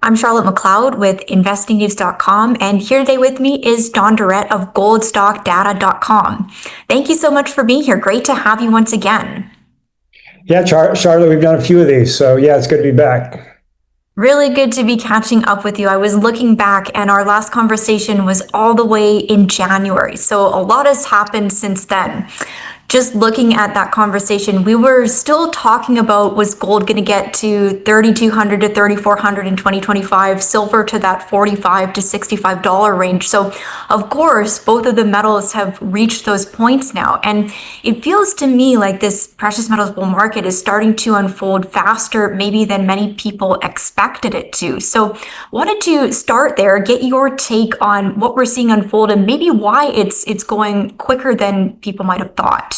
I'm Charlotte McLeod with investingnews.com, and here today with me is Don Durrett of goldstockdata.com. Thank you so much for being here. Great to have you once again. Yeah, Charlotte, we've done a few of these, so yeah, it's good to be back. Really good to be catching up with you. I was looking back and our last conversation was all the way in January. So a lot has happened since then. Just looking at that conversation, we were still talking about, was gold going to get to 3,200 to 3,400 in 2025, silver to that $45 to $65 range. So of course, both of the metals have reached those points now. And it feels to me like this precious metals bull market is starting to unfold faster maybe than many people expected it to. So wanted to start there, get your take on what we're seeing unfold and maybe why it's going quicker than people might have thought.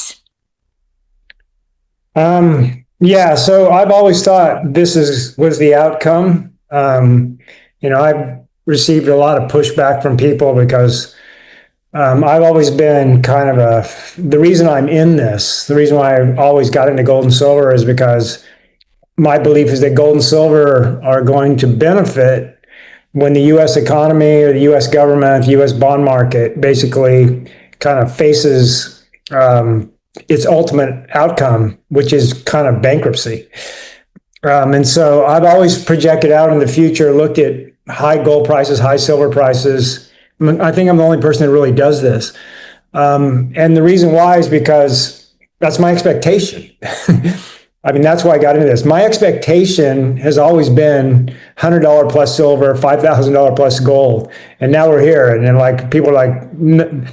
Yeah, so I've always thought this was the outcome. I've received a lot of pushback from people because I've always been kind of the reason I'm in this, the reason why I always got into gold and silver is because my belief is that gold and silver are going to benefit when the U.S. economy or the U.S. government, the U.S. bond market basically kind of faces its ultimate outcome, which is kind of bankruptcy. And so I've always projected out in the future, looked at high gold prices, high silver prices. I think I'm the only person that really does this. And the reason why is because that's my expectation. I mean, that's why I got into this. My expectation has always been $100 plus silver, $5,000 plus gold. And now we're here. And then like people are like,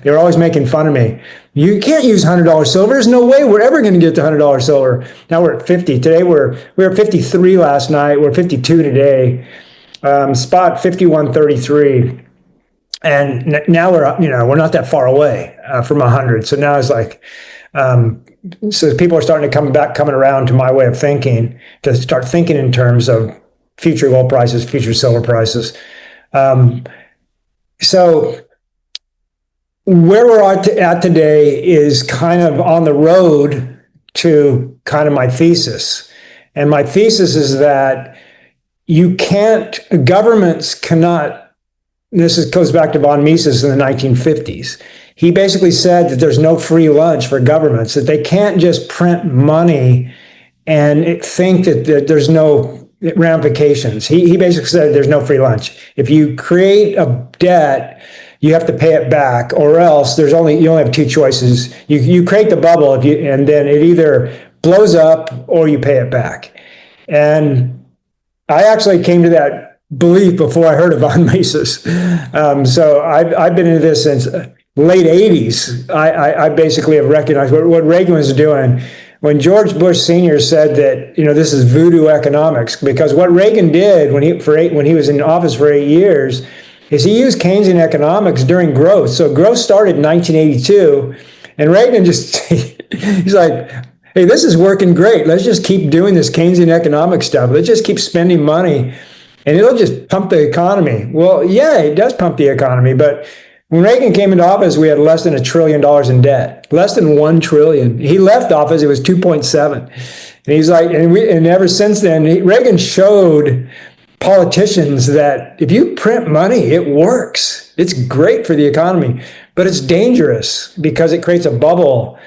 they're always making fun of me. You can't use $100 silver. There's no way we're ever going to get to $100 silver. Now we're at 50. Today we were at 53 last night. We're 52 today. Spot 51.33. And now we're not that far away from 100. So now it's like, so people are starting to coming around to my way of thinking, to start thinking in terms of future gold prices, future silver prices. So where we're at today is kind of on the road to kind of my thesis. And my thesis is that governments cannot, goes back to von Mises in the 1950s. He basically said that there's no free lunch for governments, that they can't just print money and think that there's no ramifications. He basically said there's no free lunch. If you create a debt, you have to pay it back, or else you only have two choices. You create the bubble, and then it either blows up or you pay it back. And I actually came to that belief before I heard of von Mises. So I've been into this since late 80s. I basically have recognized what Reagan was doing when George Bush Sr. said that, this is voodoo economics, because what Reagan did when he was in office for 8 years is he used Keynesian economics during growth. So growth started in 1982, and Reagan he's like, hey, this is working great. Let's just keep doing this Keynesian economic stuff. Let's just keep spending money and it'll just pump the economy. Well, yeah, it does pump the economy, but when Reagan came into office, we had less than $1 trillion in debt, less than $1 trillion. He left office, it was 2.7. And he's like, and ever since then, Reagan showed politicians that if you print money, it works. It's great for the economy, but it's dangerous because it creates a bubble.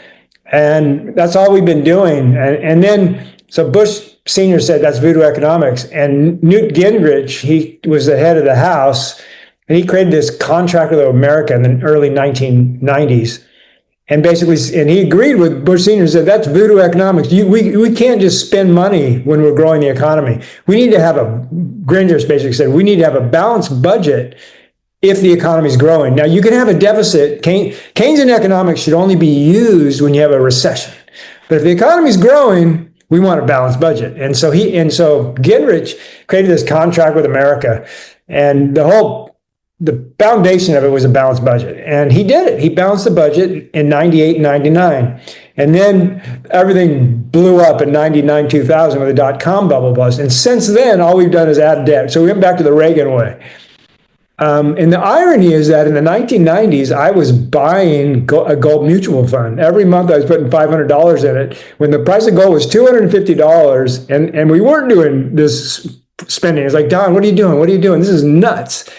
And that's all we've been doing. And then, so Bush Sr. said that's voodoo economics. And Newt Gingrich, he was the head of the House, and he created this contract with America in the early 1990s. And basically, and he agreed with Bush Sr. said that's voodoo economics. We can't just spend money when we're growing the economy. We need to have Gingrich basically said, we need to have a balanced budget if the economy is growing. Now, you can have a deficit. Keynesian economics should only be used when you have a recession. But if the economy is growing, we want a balanced budget. And so Gingrich created this contract with America, and the foundation of it was a balanced budget. And he did it. He balanced the budget in 98 and 99. And then everything blew up in 99, 2000 with the dot-com bubble bust. And since then, all we've done is add debt. So we went back to the Reagan way. And the irony is that in the 1990s, I was buying a gold mutual fund. Every month I was putting $500 in it when the price of gold was $250, and we weren't doing this spending. It's like, Don, what are you doing? What are you doing? This is nuts.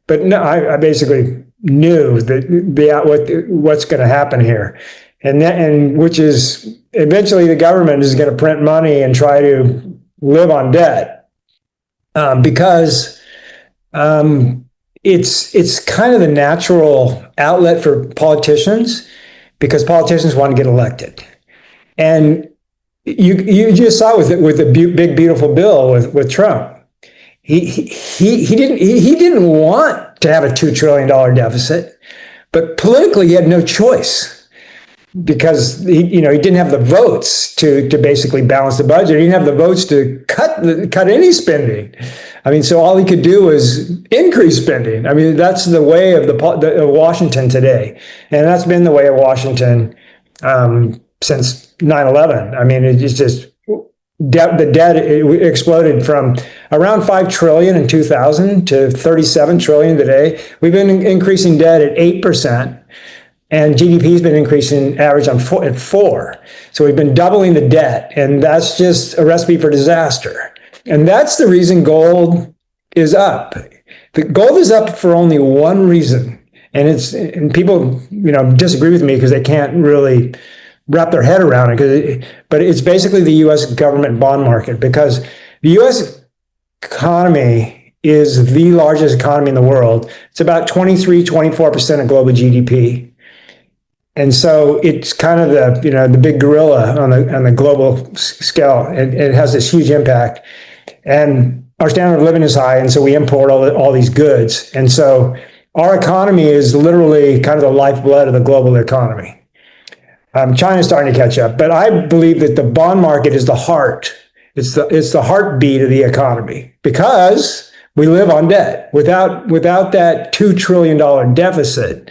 But no, I basically knew that what's going to happen here, and which is eventually the government is going to print money and try to live on debt, because it's kind of the natural outlet for politicians, because politicians want to get elected. And you just saw with the big beautiful bill with Trump. He didn't want to have a $2 trillion deficit, but politically he had no choice, because he didn't have the votes to basically balance the budget. He didn't have the votes to cut any spending. I mean, so all he could do was increase spending. I mean, that's the way of of Washington today, and that's been the way of Washington since 9/11. I mean, it's just the debt exploded from around 5 trillion in 2000 to 37 trillion today. We've been increasing debt at 8%, and GDP has been increasing average at 4. So we've been doubling the debt, and that's just a recipe for disaster. And that's the reason gold is up. The gold is up for only one reason, and people disagree with me because they can't really wrap their head around it, but it's basically the U.S. government bond market, because the U.S. economy is the largest economy in the world. It's about 24% of global GDP. And so it's kind of the big gorilla on the global scale, and it has this huge impact. And our standard of living is high, and so we import all these goods. And so our economy is literally kind of the lifeblood of the global economy. China's starting to catch up, but I believe that the bond market is the heart. It's the heartbeat of the economy, because we live on debt. Without that $2 trillion deficit,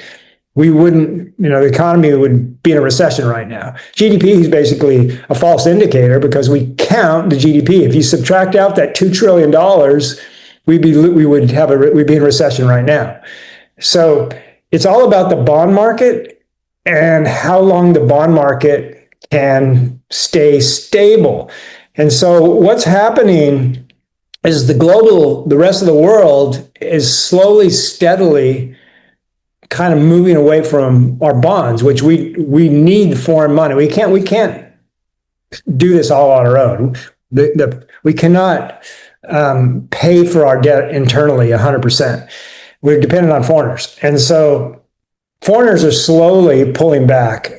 we wouldn't, the economy would be in a recession right now. GDP is basically a false indicator, because we count the GDP. If you subtract out that $2 trillion, we'd be in recession right now. So it's all about the bond market and how long the bond market can stay stable. And so what's happening is the rest of the world is slowly, steadily kind of moving away from our bonds, which we need foreign money. We can't do this all on our own. We cannot pay for our debt internally 100%. We're dependent on foreigners. And so foreigners are slowly pulling back.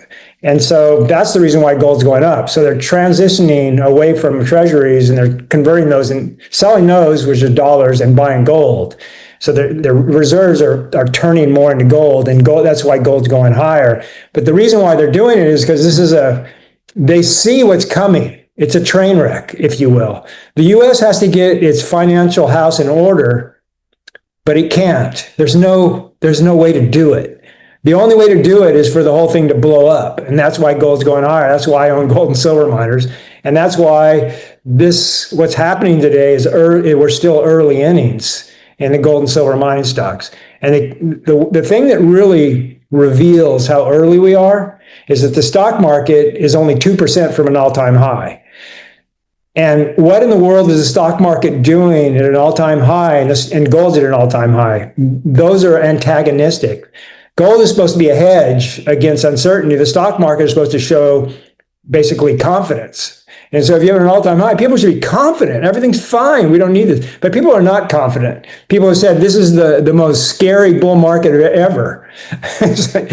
And so that's the reason why gold's going up. So they're transitioning away from treasuries, and they're converting those and selling those, which are dollars, and buying gold. So their reserves are turning more into gold, and gold, that's why gold's going higher. But the reason why they're doing it is because they see what's coming. It's a train wreck, if you will. The U.S. has to get its financial house in order, but it can't. There's no way to do it. The only way to do it is for the whole thing to blow up. And that's why gold's going higher. That's why I own gold and silver miners. And that's why what's happening today is we're still early innings in the gold and silver mining stocks. And the thing that really reveals how early we are is that the stock market is only 2% from an all-time high. And what in the world is the stock market doing at an all-time high, and gold's at an all-time high? Those are antagonistic. Gold is supposed to be a hedge against uncertainty. The stock market is supposed to show basically confidence. And so if you have an all-time high, people should be confident. Everything's fine. We don't need this. But people are not confident. People have said this is the most scary bull market ever. It's like,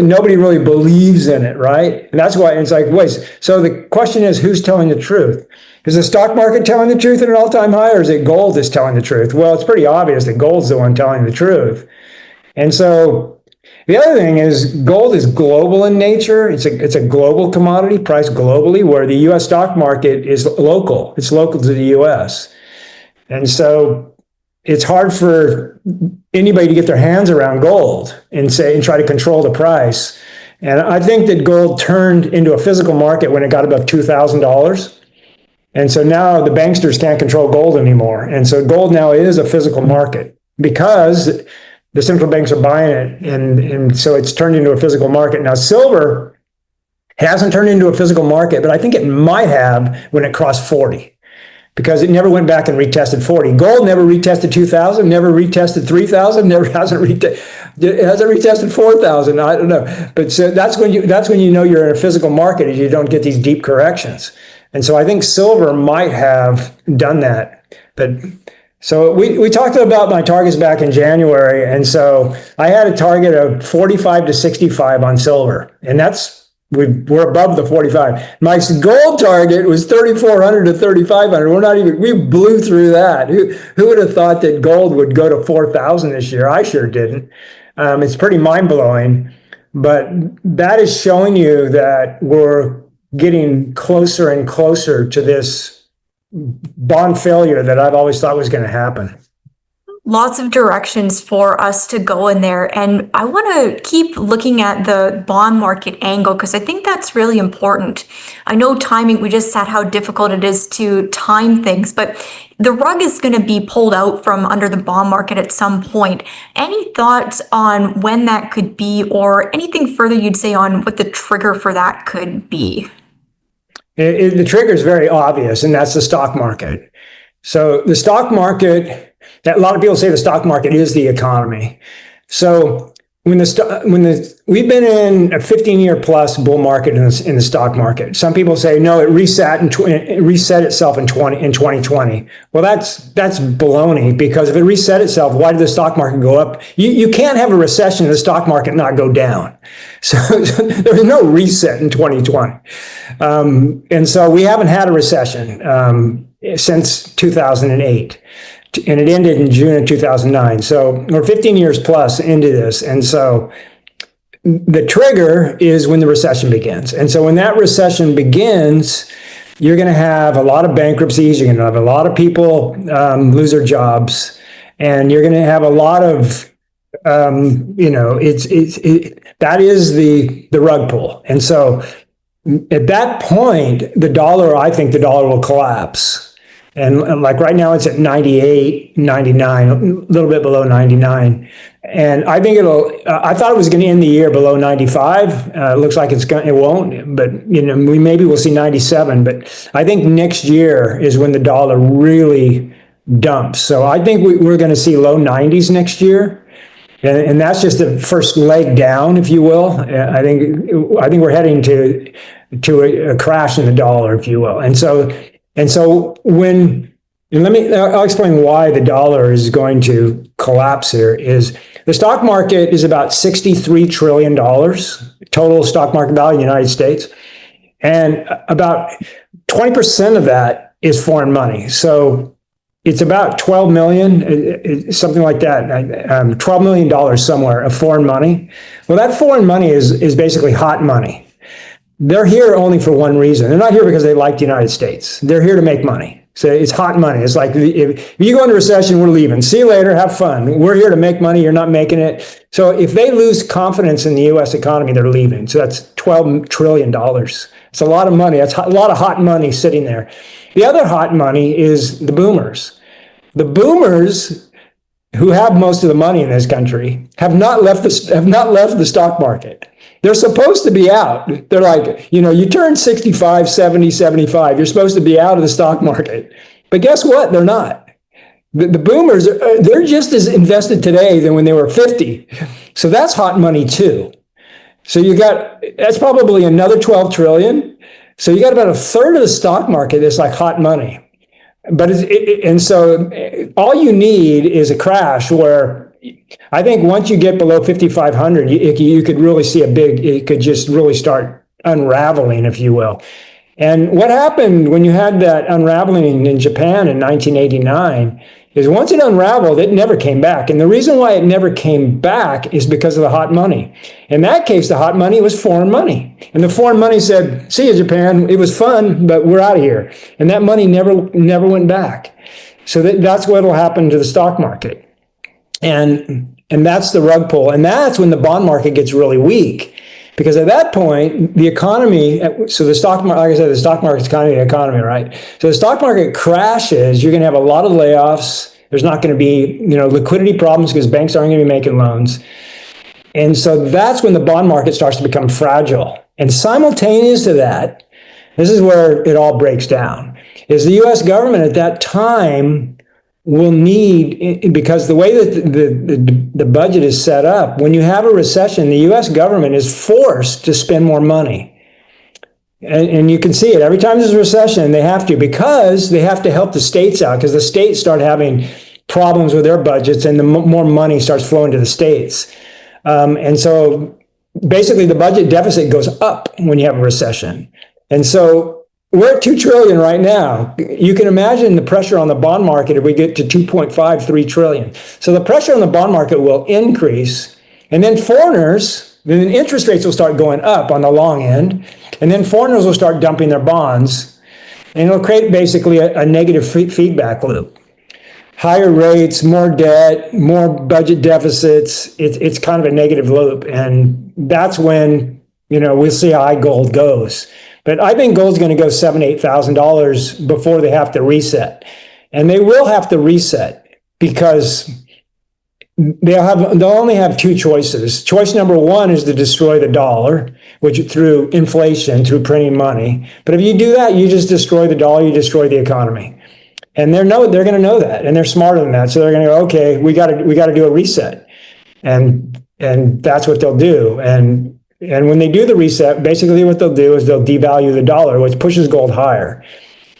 nobody really believes in it, right? And that's why it's like, wait. So the question is, who's telling the truth? Is the stock market telling the truth at an all-time high, or is it gold that's telling the truth? Well, it's pretty obvious that gold's the one telling the truth. And so the other thing is, gold is global in nature. It's a global commodity priced globally, where the U.S. stock market is local. It's local to the U.S. And so it's hard for anybody to get their hands around gold and try to control the price. And I think that gold turned into a physical market when it got above $2,000. And so now the banksters can't control gold anymore. And so gold now is a physical market, because the central banks are buying it, and so it's turned into a physical market. Now, silver hasn't turned into a physical market, but I think it might have when it crossed 40, because it never went back and retested 40. Gold never retested 2,000, never retested 3,000, never hasn't retested 4,000. I don't know, but so that's when you know you're in a physical market, is you don't get these deep corrections. And so I think silver might have done that. But so we talked about my targets back in January, and so I had a target of 45 to 65 on silver, and we're above the 45. My gold target was 3,400 to 3,500. We blew through that. Who would have thought that gold would go to 4,000 this year? I sure didn't. It's pretty mind blowing, but that is showing you that we're getting closer and closer to this bond failure that I've always thought was going to happen. Lots of directions for us to go in there. And I want to keep looking at the bond market angle, because I think that's really important. I know timing, we just said how difficult it is to time things, but the rug is going to be pulled out from under the bond market at some point. Any thoughts on when that could be, or anything further you'd say on what the trigger for that could be? The trigger is very obvious, and that's the stock market. So the stock market, a lot of people say the stock market is the economy. So we've been in a 15-year plus bull market in the stock market. Some people say no, it reset itself in 2020. Well, that's baloney, because if it reset itself, why did the stock market go up? You can't have a recession and the stock market not go down. So there was no reset in 2020, and so we haven't had a recession since 2008. And it ended in June of 2009. So we're 15 years plus into this. And so the trigger is when the recession begins. And so when that recession begins, you're going to have a lot of bankruptcies. You're going to have a lot of people lose their jobs. And you're going to have a lot of, that is the rug pull. And so at that point, I think the dollar will collapse. And like right now, it's at 98, 99, a little bit below 99. And I think I thought it was going to end the year below 95. It looks like it won't, but maybe we'll see 97. But I think next year is when the dollar really dumps. So I think we're going to see low 90s next year. And that's just the first leg down, if you will. I think we're heading to a crash in the dollar, if you will. I'll explain why the dollar is going to collapse here. Is the stock market is about $63 trillion total stock market value in the United States, and about 20% of that is foreign money. So it's about 12 million, something like that, $12 million somewhere of foreign money. Well, that foreign money is basically hot money. They're here only for one reason. They're not here because they like the United States. They're here to make money. So it's hot money. It's like, if you go into recession, we're leaving. See you later. Have fun. We're here to make money. You're not making it. So if they lose confidence in the U.S. economy, they're leaving. So that's $12 trillion. It's a lot of money. That's a lot of hot money sitting there. The other hot money is the boomers. The boomers, who have most of the money in this country, have not left the stock market. They're supposed to be out. They're like, you turn 65, 70, 75, you're supposed to be out of the stock market. But guess what? They're not. The boomers, they're just as invested today than when they were 50. So that's hot money too. So that's probably another 12 trillion. So you got about a third of the stock market that's like hot money. But so all you need is a crash where, I think once you get below 5,500, you could really see it could just really start unraveling, if you will. And what happened when you had that unraveling in Japan in 1989 is once it unraveled, it never came back. And the reason why it never came back is because of the hot money. In that case, the hot money was foreign money. And the foreign money said, see you, Japan. It was fun, but we're out of here. And that money never went back. So that's what will happen to the stock market. And that's the rug pull. And that's when the bond market gets really weak. Because at that point, the economy, so the stock market, like I said, the stock market's kind of the economy, right? So the stock market crashes, you're going to have a lot of layoffs. There's not going to be, liquidity problems because banks aren't going to be making loans. And so that's when the bond market starts to become fragile. And simultaneous to that, this is where it all breaks down. is the U.S. government at that time will need, because the way that the budget is set up, when you have a recession, the U.S. government is forced to spend more money. And you can see it every time there's a recession, they have to, because they have to help the states out, because the states start having problems with their budgets and the more money starts flowing to the states. And so basically the budget deficit goes up when you have a recession. And so we're at 2 trillion right now. You can imagine the pressure on the bond market if we get to 2.53 trillion. So the pressure on the bond market will increase, and then then interest rates will start going up on the long end, and then foreigners will start dumping their bonds, and it'll create basically a negative feedback loop. Higher rates, more debt, more budget deficits. It's kind of a negative loop, and that's when we'll see how high gold goes. But I think gold's going to go $7,000-8,000 before they have to reset, and they will have to reset because they'll only have 2 choices. Choice number 1 is to destroy the dollar, which through inflation, through printing money. But if you do that, you just destroy the dollar, you destroy the economy. And they're going to know that, and they're smarter than that. So they're going to go, okay, we got to do a reset, and that's what they'll do. And when they do the reset, basically what they'll do is they'll devalue the dollar, which pushes gold higher.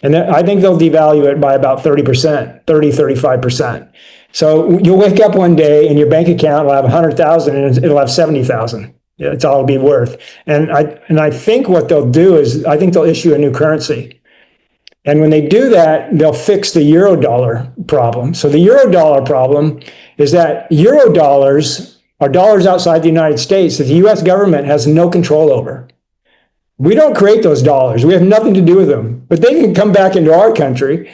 And I think they'll devalue it by about 30%, 35%. So you'll wake up one day and your bank account will have 100,000 and it'll have 70,000. It's all it'll be worth. And I think what they'll do is I think they'll issue a new currency. And when they do that, they'll fix the euro dollar problem. So the euro dollar problem is that euro dollars are dollars outside the United States that the U.S. government has no control over. We don't create those dollars. We have nothing to do with them, but they can come back into our country.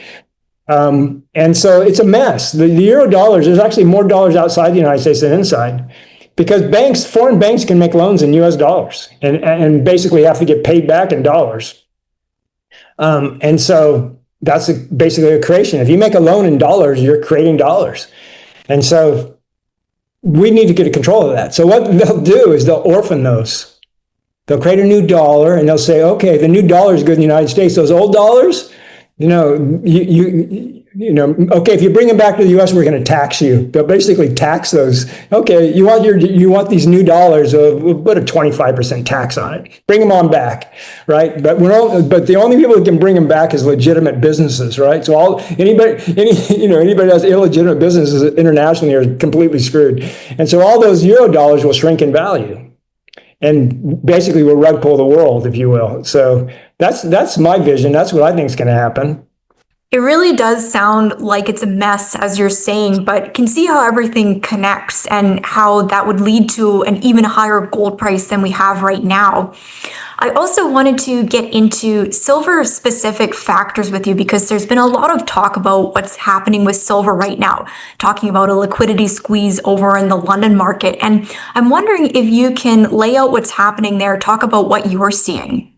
And so it's a mess. The euro dollars, there's actually more dollars outside the United States than inside, because foreign banks can make loans in US dollars and basically have to get paid back in dollars. And so that's basically a creation. If you make a loan in dollars, you're creating dollars. And so we need to get control of that. So what they'll do is they'll orphan those. They'll create a new dollar and they'll say, okay, the new dollar is good in the United States. Those old dollars, okay, if you bring them back to the U.S., we're going to tax you. They'll basically tax those. Okay, you want these new dollars? We'll put a 25% tax on it. Bring them on back, right? But the only people that can bring them back is legitimate businesses, right? So anybody that has illegitimate businesses internationally are completely screwed. And so all those euro dollars will shrink in value, and basically will rug pull the world, if you will. So that's my vision. That's what I think is going to happen. It really does sound like it's a mess, as you're saying, but can see how everything connects and how that would lead to an even higher gold price than we have right now. I also wanted to get into silver specific factors with you, because there's been a lot of talk about what's happening with silver right now, talking about a liquidity squeeze over in the London market. And I'm wondering if you can lay out what's happening there, talk about what you're seeing.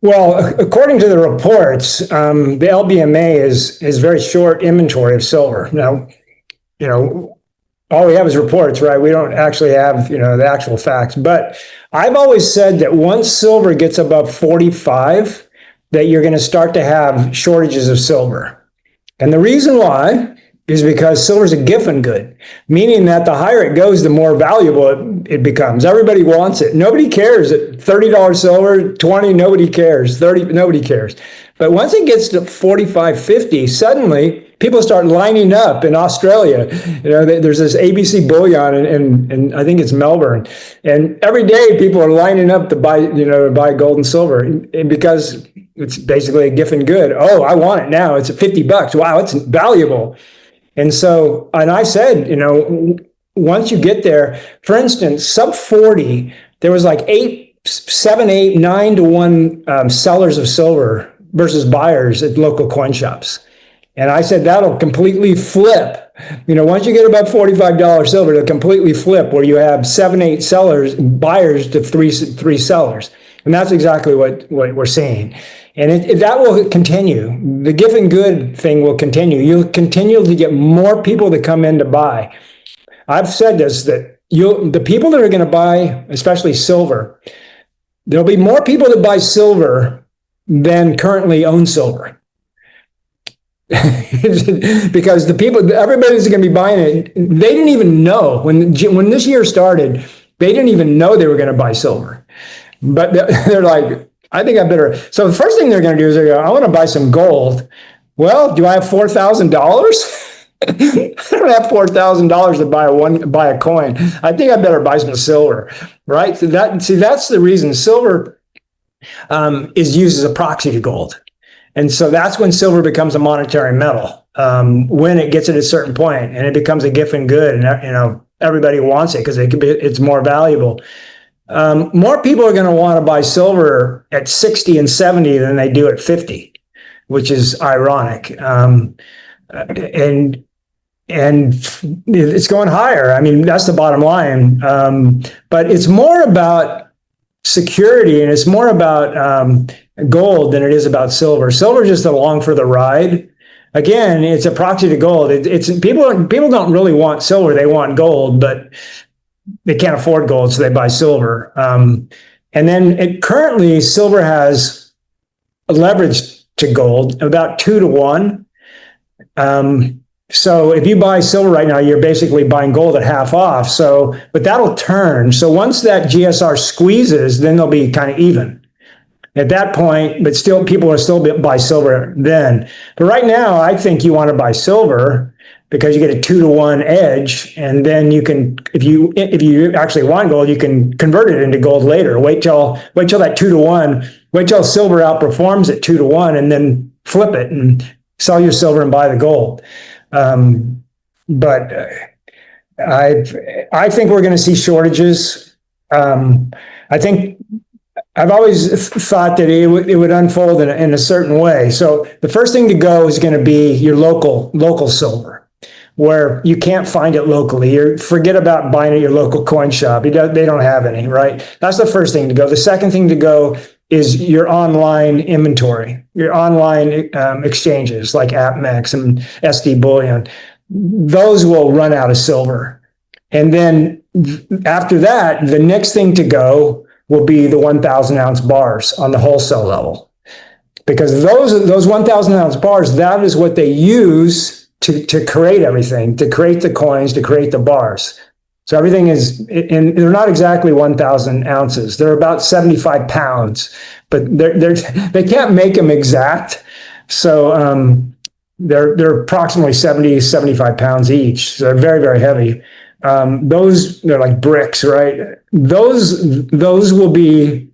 Well, according to the reports, the LBMA is very short inventory of silver. Now, all we have is reports, right? We don't actually have, the actual facts. But I've always said that once silver gets above 45, that you're going to start to have shortages of silver. And the reason why is because silver is a Giffen good, meaning that the higher it goes, the more valuable it becomes. Everybody wants it. Nobody cares at $30 silver, 20, nobody cares, 30, nobody cares. But once it gets to 45, 50, suddenly people start lining up in Australia. There's this ABC bullion, and I think it's Melbourne, and every day people are lining up to buy gold and silver, and because it's basically a Giffen good. Oh, I want it now. It's at $50. Wow, it's valuable. And I said, once you get there, for instance, sub 40, there was like 7, 8, 9 to 1 sellers of silver versus buyers at local coin shops. And I said, that'll completely flip. Once you get above $45 silver, it'll completely flip, where you have 7, 8 buyers to three sellers. And that's exactly what we're seeing. And that will continue. The Giffen good thing will continue. You'll continue to get more people to come in to buy. I've said this, that the people that are going to buy, especially silver, there'll be more people that buy silver than currently own silver. Because everybody's going to be buying it. They didn't even know when this year started, they didn't even know they were going to buy silver. But they're like, I think I better. So the first thing they're going to do is I want to buy some gold. Well, do I have $4,000? I don't have $4,000 to buy a coin. I think I better buy some silver, right? So that's the reason silver is used as a proxy to gold. And so that's when silver becomes a monetary metal, when it gets at a certain point and it becomes a giffen good, and everybody wants it because it's more valuable. More people are going to want to buy silver at 60 and 70 than they do at 50, which is ironic. And it's going higher. I mean, that's the bottom line. But it's more about security, and it's more about gold than it is about silver. Silver is just along for the ride. Again, it's a proxy to gold. It's people don't really want silver; they want gold, but they can't afford gold, so they buy silver. And then currently, silver has leverage to gold about 2 to 1. So if you buy silver right now, you're basically buying gold at half off. So, but that'll turn. So once that GSR squeezes, then they'll be kind of even at that point. But still, people will still buy silver then. But right now, I think you want to buy silver because you get a 2 to 1 edge, and then you can, if you actually want gold, you can convert it into gold later. Wait till that 2 to 1. Wait till silver outperforms at 2 to 1, and then flip it and sell your silver and buy the gold. But I think we're going to see shortages. I think I've always thought that it would unfold in a certain way. So the first thing to go is going to be your local silver, where you can't find it locally. Forget about buying at your local coin shop. They don't have any, right? That's the first thing to go. The second thing to go is your online inventory, your online exchanges like AppMex and SD Bullion. Those will run out of silver. And then after that, the next thing to go will be the 1,000 ounce bars on the wholesale level. Because those 1,000 ounce bars, that is what they use to create everything, to create the coins, to create the bars. So everything is, and they're not exactly 1,000 ounces. They're about 75 pounds, but they can't make them exact. So they're approximately 70, 75 pounds each. So they're very, very heavy. They're like bricks, right? Those will be,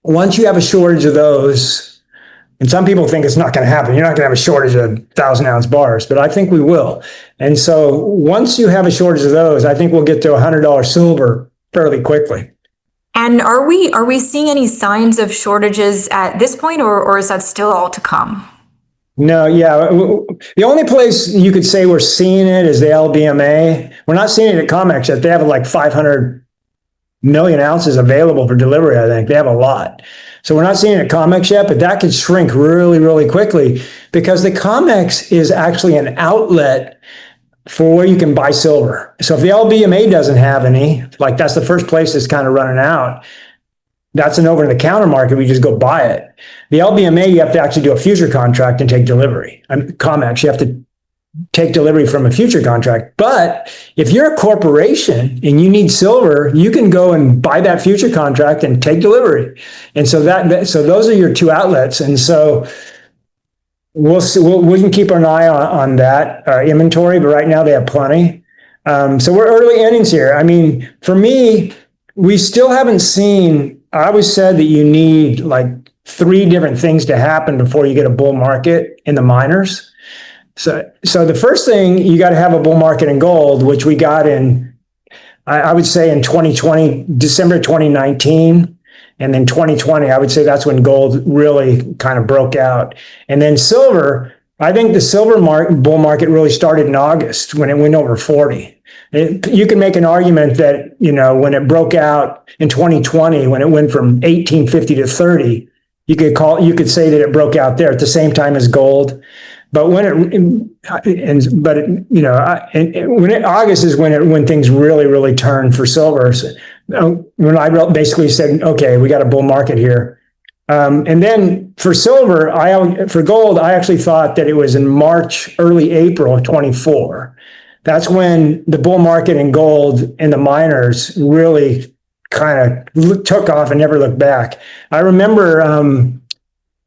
once you have a shortage of those, and some people think it's not going to happen. You're not going to have a shortage of 1,000 ounce bars, but I think we will. And so once you have a shortage of those, I think we'll get to $100 silver fairly quickly. And are we seeing any signs of shortages at this point, or is that still all to come? No, yeah. The only place you could say we're seeing it is the LBMA. We're not seeing it at COMEX yet. They have like 500 million ounces available for delivery, I think. They have a lot. So we're not seeing it at COMEX yet, but that could shrink really, really quickly because the COMEX is actually an outlet for where you can buy silver. So if the LBMA doesn't have any, like that's the first place that's kind of running out, that's an over-the-counter market. We just go buy it. The LBMA, you have to actually do a future contract and take delivery. COMEX, you have to take delivery from a future contract. But if you're a corporation and you need silver, you can go and buy that future contract and take delivery. And so so those are your two outlets. And so we'll see, we can keep an eye on that inventory, but right now they have plenty. So we're early innings here. I mean, for me, we still haven't seen, I always said that you need like 3 different things to happen before you get a bull market in the miners. So the first thing, you got to have a bull market in gold, which we got in, I would say in 2020, December 2019. And then 2020, I would say that's when gold really kind of broke out. And then silver, I think the silver bull market really started in August when it went over 40. You can make an argument that, when it broke out in 2020, when it went from 1850 to 30, you could say that it broke out there at the same time as gold. But August is when things really, really turn for silver. So, when I basically said, okay, we got a bull market here. And then for silver, for gold, I actually thought that it was in March, early April of 24. That's when the bull market in gold and the miners really kind of took off and never looked back. I remember,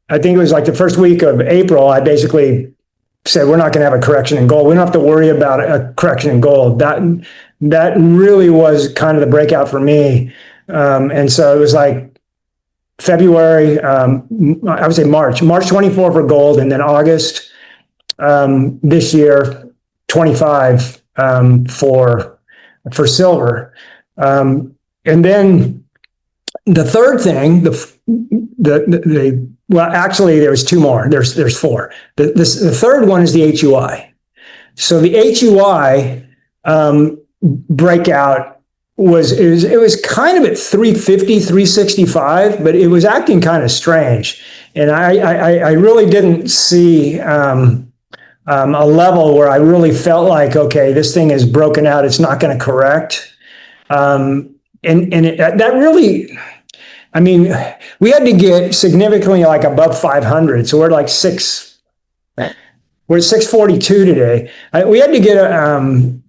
I think it was like the first week of April, I basically said, we're not going to have a correction in gold. We don't have to worry about a correction in gold. That really was kind of the breakout for me. And so it was like February, I would say March 24 for gold, and then August this year, 25 for silver. And then the third thing, well, actually, there was two more. There's four. The third one is the HUI. So the HUI breakout it was kind of at 350, 365, but it was acting kind of strange. And I really didn't see a level where I really felt like, okay, this thing is broken out. It's not going to correct. That really, I mean, we had to get significantly like above 500. So we're like we're at 642 today. We had to get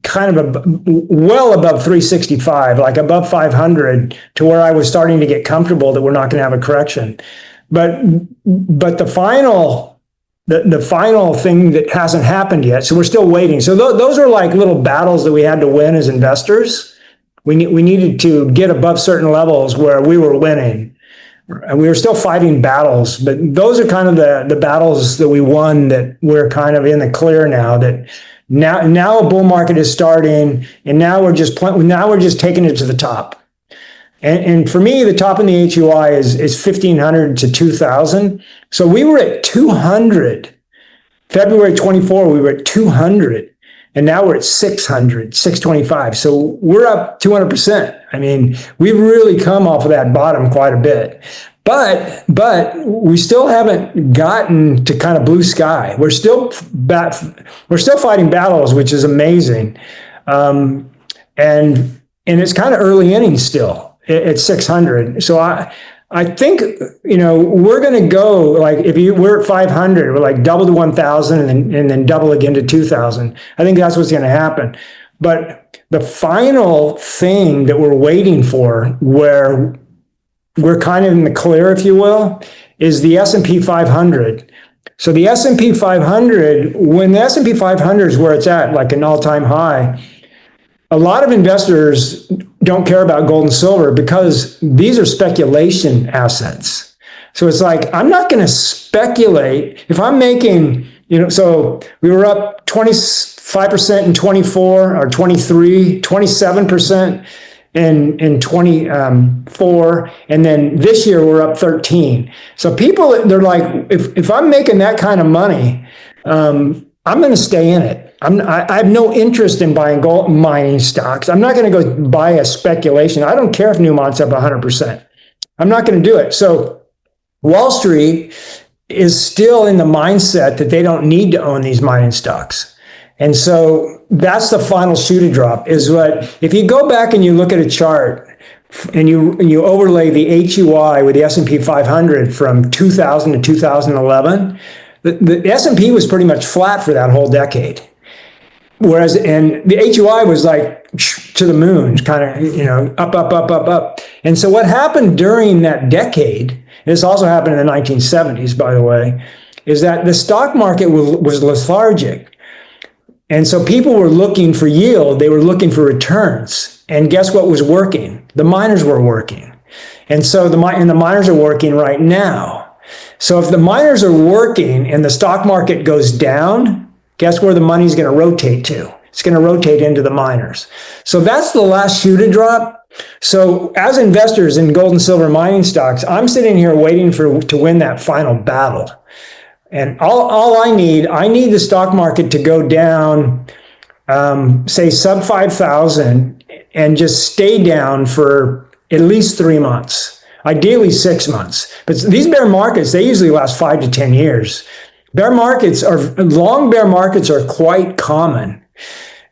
kind of well above 365, like above 500, to where I was starting to get comfortable that we're not going to have a correction. But the final thing that hasn't happened yet, so we're still waiting. So those are like little battles that we had to win as investors. We needed to get above certain levels where we were winning. And we were still fighting battles, but those are kind of the battles that we won, that we're kind of in the clear now, that now a bull market is starting, and now we're just taking it to the top. And for me, the top in the HUI is 1,500 to 2,000. So we were at 200. February 24, we were at 200. And now we're at 600, 625. So we're up 200%. I mean, we've really come off of that bottom quite a bit. But we still haven't gotten to kind of blue sky. We're still fighting battles, which is amazing. And it's kind of early innings still at 600. So I think, we're going to go, like, we're at 500, we're like double to 1,000 and then double again to 2,000. I think that's what's going to happen. But the final thing that we're waiting for, where we're kind of in the clear, if you will, is the S&P 500. So the S&P 500, when the S&P 500 is where it's at, like an all-time high, a lot of investors don't care about gold and silver because these are speculation assets. So it's like, I'm not going to speculate. If I'm making, so we were up 25% in 24 or 23, 27% in 24. And then this year we're up 13. So people, they're like, if I'm making that kind of money, I'm going to stay in it. I have no interest in buying gold mining stocks. I'm not going to go buy a speculation. I don't care if Newmont's up 100%. I'm not going to do it. So Wall Street is still in the mindset that they don't need to own these mining stocks. And so that's the final shoe to drop, is what, if you go back and you look at a chart and you overlay the HUI with the S&P 500 from 2000 to 2011, the S&P was pretty much flat for that whole decade. Whereas, and the HUI was like to the moon, kind of, up. And so what happened during that decade, and this also happened in the 1970s, by the way, is that the stock market was lethargic. And so people were looking for yield. They were looking for returns. And guess what was working? The miners were working. And so the miners are working right now. So if the miners are working and the stock market goes down, guess where the money's going to rotate to? It's going to rotate into the miners. So that's the last shoe to drop. So as investors in gold and silver mining stocks, I'm sitting here waiting to win that final battle. And all I need the stock market to go down, say sub 5,000, and just stay down for at least 3 months, ideally 6 months. But these bear markets, they usually last 5 to 10 years. Long bear markets are quite common.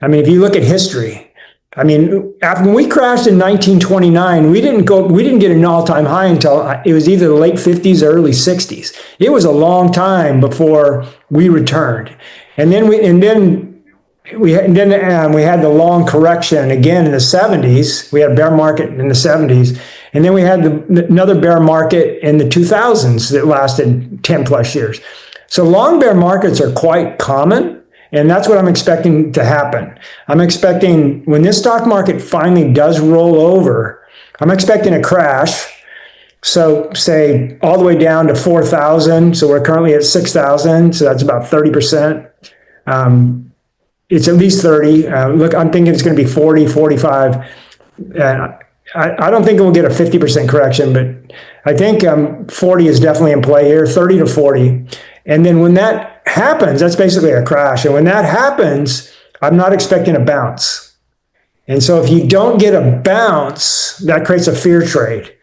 I mean, if you look at history, I mean, after when we crashed in 1929, we didn't get an all-time high until it was either the late 50s or early 60s. It was a long time before we returned. And then we had the long correction again in the 70s. We had a bear market in the 70s. And then we had another bear market in the 2000s that lasted 10 plus years. So long bear markets are quite common. And that's what I'm expecting to happen. I'm expecting when this stock market finally does roll over, I'm expecting a crash. So say all the way down to 4,000. So we're currently at 6,000. So that's about 30%. It's at least 30. Look, I'm thinking it's going to be 40, 45. I don't think we'll get a 50% correction, but I think 40 is definitely in play here, 30 to 40. And then when that happens, that's basically a crash. And when that happens, I'm not expecting a bounce. And so if you don't get a bounce, that creates a fear trade.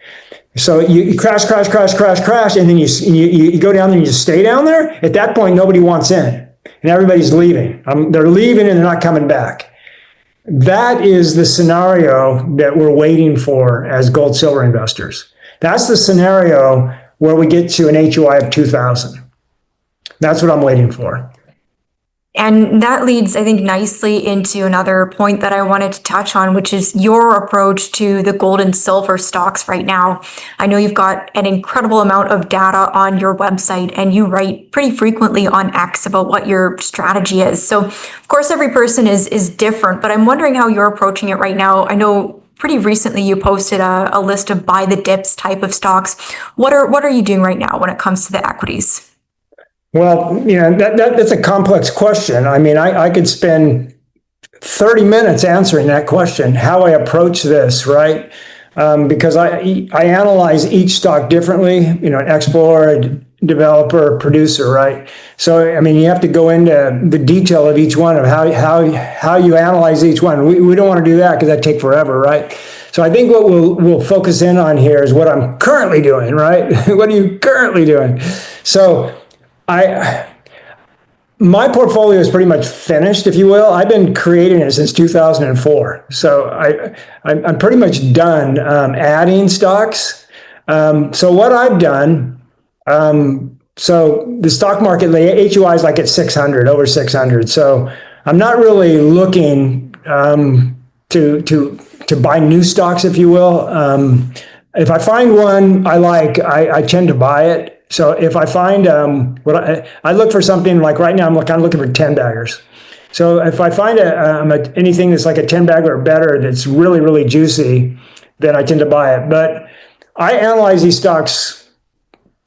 So you crash, and then you go down there and you stay down there. At that point, nobody wants in, and everybody's leaving. They're leaving and they're not coming back. That is the scenario that we're waiting for as gold, silver investors. That's the scenario where we get to an HUI of 2,000. That's what I'm waiting for. And that leads, I think, nicely into another point that I wanted to touch on, which is your approach to the gold and silver stocks right now. I know you've got an incredible amount of data on your website, and you write pretty frequently on X about what your strategy is. So, of course, every person is different, but I'm wondering how you're approaching it right now. I know pretty recently you posted a list of buy the dips type of stocks. What are you doing right now when it comes to the equities? Well, that's a complex question. I mean, I could spend 30 minutes answering that question, how I approach this, right? Because I analyze each stock differently, an explorer, developer, producer, right? So, I mean, you have to go into the detail of each one of how you analyze each one. We don't want to do that because that'd take forever, right? So I think what we'll focus in on here is what I'm currently doing, right? What are you currently doing? So my portfolio is pretty much finished, if you will. I've been creating it since 2004. So I'm pretty much done adding stocks. So what I've done, so the stock market, the HUI is like at 600, over 600. So I'm not really looking to buy new stocks, if you will. If I find one I like, I tend to buy it. So if I find what I look for something like right now, I'm kind of looking for 10 baggers. So if I find anything that's like a 10 bagger or better that's really, really juicy, then I tend to buy it. But I analyze these stocks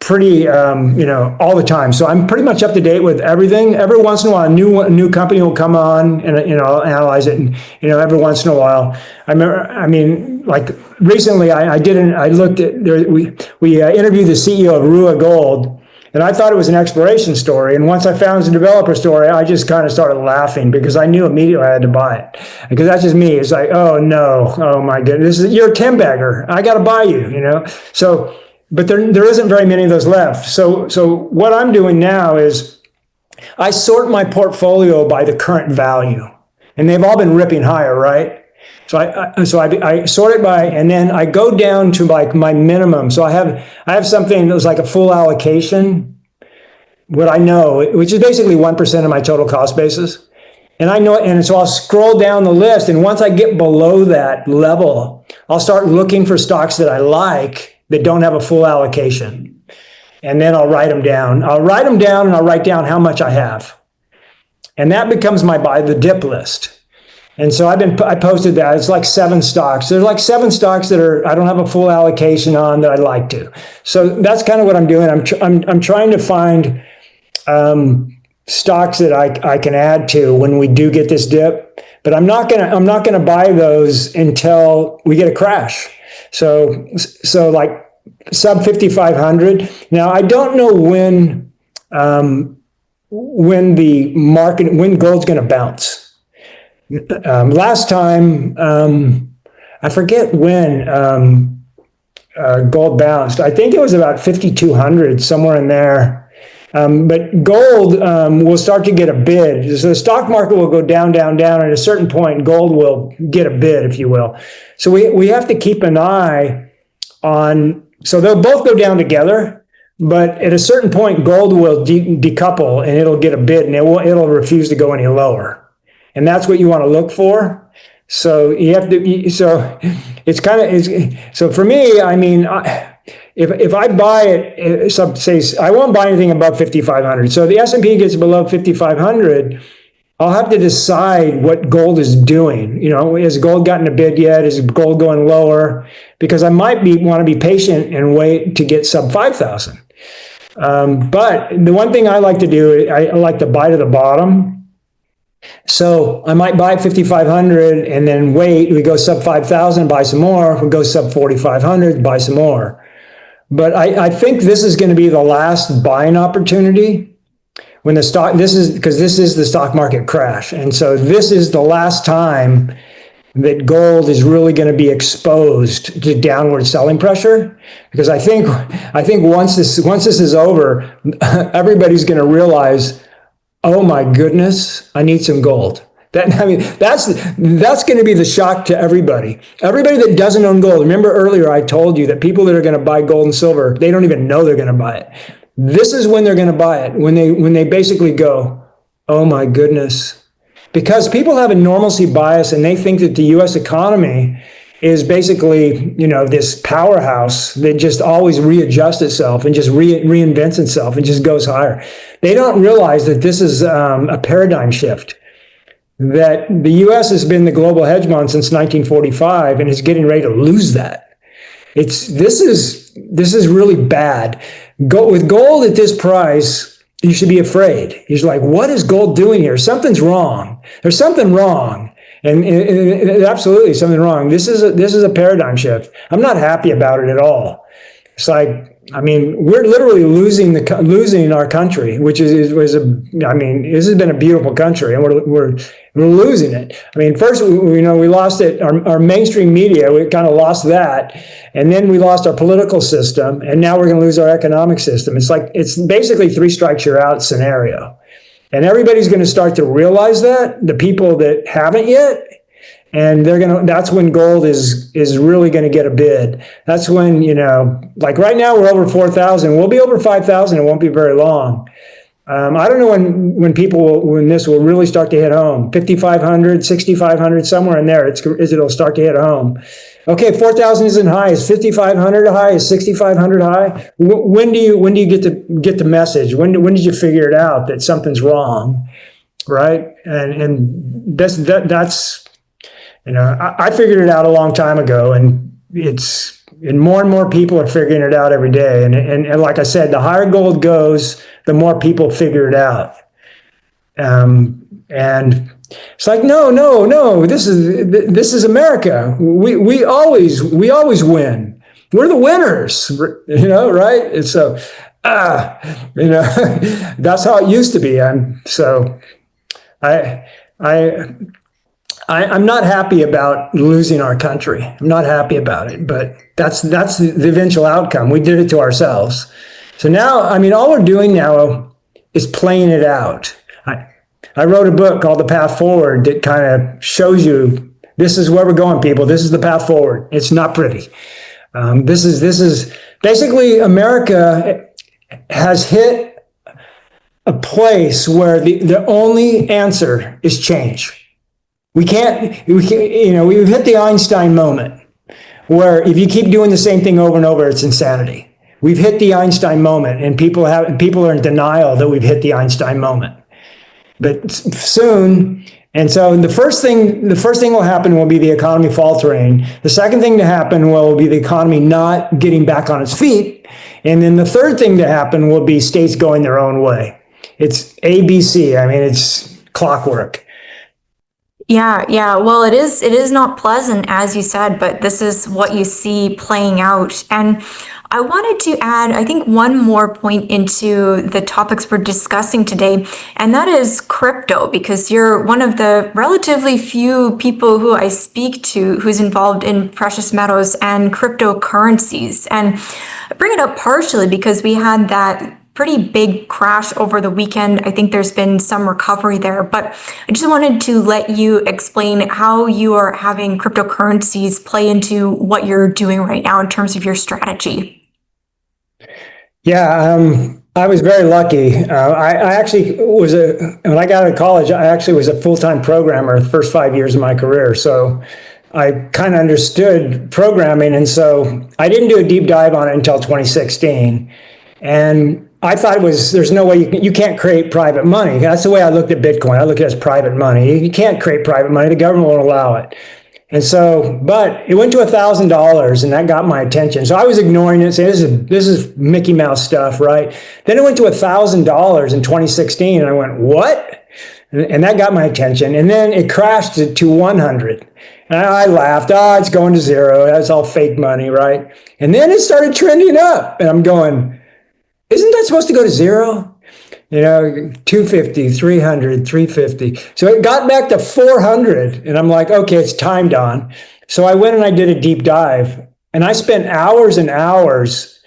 pretty, all the time. So I'm pretty much up to date with everything. Every once in a while, a new company will come on, and I'll analyze it. And every once in a while, like recently, I looked at there. We interviewed the CEO of Rua Gold, and I thought it was an exploration story. And once I found it was a developer story, I just kind of started laughing because I knew immediately I had to buy it. Because that's just me. It's like, oh no, oh my goodness, you're a 10 bagger. I got to buy you. So. But there isn't very many of those left. So what I'm doing now is I sort my portfolio by the current value, and they've all been ripping higher, right? So I sort it by, and then I go down to like my minimum. So I have something that was like a full allocation, what I know, which is basically 1% of my total cost basis. And I know it, and so I'll scroll down the list, and once I get below that level, I'll start looking for stocks that I like that don't have a full allocation. And then I'll write them down. And I'll write down how much I have. And that becomes my buy the dip list. And so I posted that. It's like 7 stocks. There's like 7 stocks that I don't have a full allocation on that I'd like to. So that's kind of what I'm doing. I'm trying to find stocks that I can add to when we do get this dip. But I'm not gonna buy those until we get a crash. So like sub 5,500. Now I don't know when gold's going to bounce. Last time I forget when gold bounced. I think it was about 5,200, somewhere in there. But gold will start to get a bid. So the stock market will go down, down, down. At a certain point, gold will get a bid, if you will. So we have to keep an eye on, so they'll both go down together, but at a certain point, gold will decouple and it'll get a bid and it'll refuse to go any lower. And that's what you want to look for. So you have to, so it's kind of, so for me, I mean, if I buy it, say, I won't buy anything above 5,500. So the S&P gets below 5,500, I'll have to decide what gold is doing. You know, has gold gotten a bid yet? Is gold going lower? Because I might want to be patient and wait to get sub 5,000. But the one thing I like to do, I like to buy to the bottom. So I might buy 5,500 and then wait. We go sub 5,000, buy some more. We go sub 4,500, buy some more. But I think this is going to be the last buying opportunity when the stock, this is the stock market crash. And so this is the last time that gold is really going to be exposed to downward selling pressure. Because I think once this is over, everybody's going to realize, oh my goodness, I need some gold. That's going to be the shock to everybody. Everybody that doesn't own gold. Remember earlier I told you that people that are going to buy gold and silver, they don't even know they're going to buy it. This is when they're going to buy it, when they basically go, oh my goodness. Because people have a normalcy bias and they think that the US economy is basically, you know, this powerhouse that just always readjusts itself and just reinvents itself and just goes higher. They don't realize that this is a paradigm shift. That the U.S. has been the global hegemon since 1945 and is getting ready to lose that. This is really bad. With gold at this price, you should be afraid. He's like, what is gold doing here? Something's wrong. There's something wrong. And absolutely something wrong. This is a paradigm shift. I'm not happy about it at all. It's like, I mean, we're literally losing our country, which this has been a beautiful country, and we're losing it. I mean, first, we lost it. Our mainstream media, we kind of lost that, and then we lost our political system, and now we're going to lose our economic system. It's basically 3 strikes you're out scenario, and everybody's going to start to realize that. The people that haven't yet. And that's when gold is really going to get a bid. That's when, like right now we're over 4,000. We'll be over 5,000. It won't be very long. I don't know when this will really start to hit home. 5,500, 6,500, somewhere in there. It'll start to hit home. Okay, 4,000 isn't high. Is 5,500 high? Is 6,500 high? When do you get the message? When did you figure it out that something's wrong, right? And that's. I figured it out a long time ago, and more and more people are figuring it out every day. And like I said, the higher gold goes, the more people figure it out. And it's like, no, this is America. We always win. We're the winners, right? And so, that's how it used to be. I'm not happy about losing our country. I'm not happy about it, but that's the eventual outcome. We did it to ourselves. So now, all we're doing now is playing it out. I wrote a book called The Path Forward that kind of shows you this is where we're going, people. This is the path forward. It's not pretty. This is basically America has hit a place where the only answer is change. We've hit the Einstein moment where if you keep doing the same thing over and over, it's insanity. We've hit the Einstein moment, and people are in denial that we've hit the Einstein moment. But soon, and so the first thing will happen will be the economy faltering. The second thing to happen will be the economy not getting back on its feet. And then the third thing to happen will be states going their own way. It's ABC. It's clockwork. Yeah. Well, it is not pleasant, as you said, but this is what you see playing out. And I wanted to add, I think, one more point into the topics we're discussing today, and that is crypto, because you're one of the relatively few people who I speak to who's involved in precious metals and cryptocurrencies. And I bring it up partially because we had that pretty big crash over the weekend. I think there's been some recovery there, but I just wanted to let you explain how you are having cryptocurrencies play into what you're doing right now in terms of your strategy. Yeah, I was very lucky. I actually when I got out of college, I actually was a full-time programmer the first 5 years of my career. So I kind of understood programming. And so I didn't do a deep dive on it until 2016. And I thought there's no way you can't create private money. That's the way I looked at Bitcoin. I look at it as private money. You can't create private money. The government won't allow it. And so, but it went to $1,000 and that got my attention. So I was ignoring it, saying this is Mickey Mouse stuff, right? Then it went to $1,000 in 2016 and I went, what? And that got my attention. And then it crashed to 100. And I laughed, it's going to zero. That's all fake money, right? And then it started trending up and I'm going, isn't that supposed to go to zero? 250, 300, 350. So it got back to 400 and I'm like, okay, it's time, Don. So I went and I did a deep dive and I spent hours and hours